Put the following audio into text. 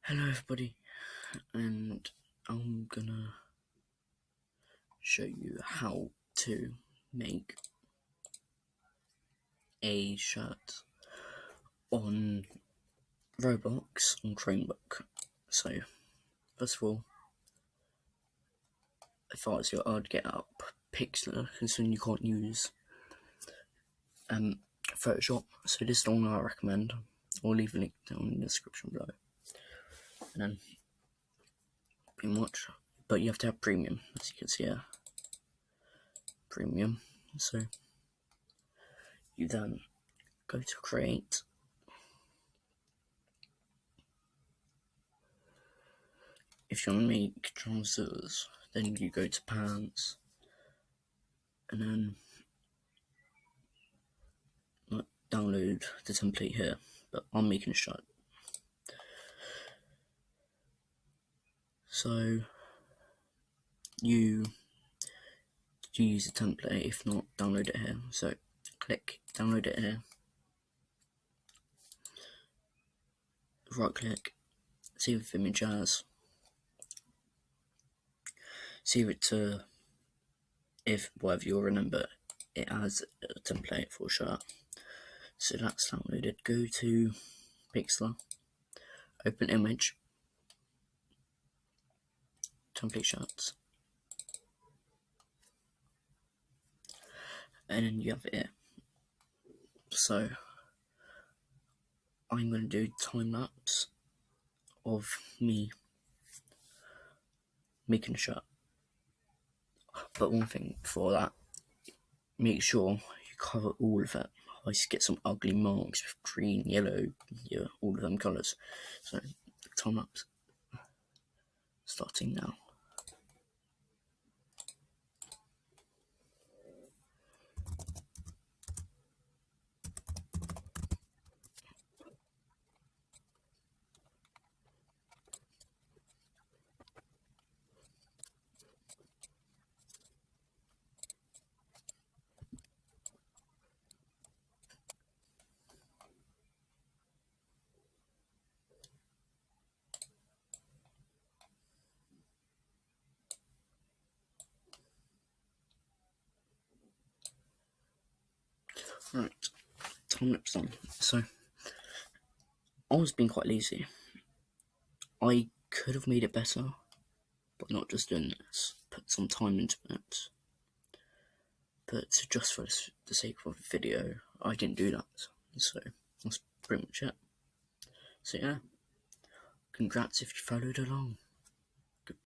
Hello everybody, and I'm gonna show you how to make a shirt on Roblox on Chromebook. So first of all, if I was you, I'd get up Pixlr, because then you can't use Photoshop. So this is the one I recommend. I'll leave a link down in the description below. And then pretty much, but you have to have premium, as you can see here. Premium. So you then go to create. If you want to make trousers, then you go to pants, and then download the template here, but I'm making a shirt. So you use the template, if not, download it here. So click download it here, right click, save with image as, save it to, if whatever you'll remember, it has a template for a shirt. So that's downloaded. Go to Pixlr, open image, template shirts, and then you have it here. So I'm going to do time lapse of me making a shirt. But one thing before that, make sure you cover all of it. I just get some ugly marks with green, yellow, yeah, all of them colours. So time lapse starting now. Right, time lapse done. So I was being quite lazy. I could have made it better, but not just doing this. Put some time into it. But just for the sake of the video, I didn't do that. So that's pretty much it. So yeah, congrats if you followed along.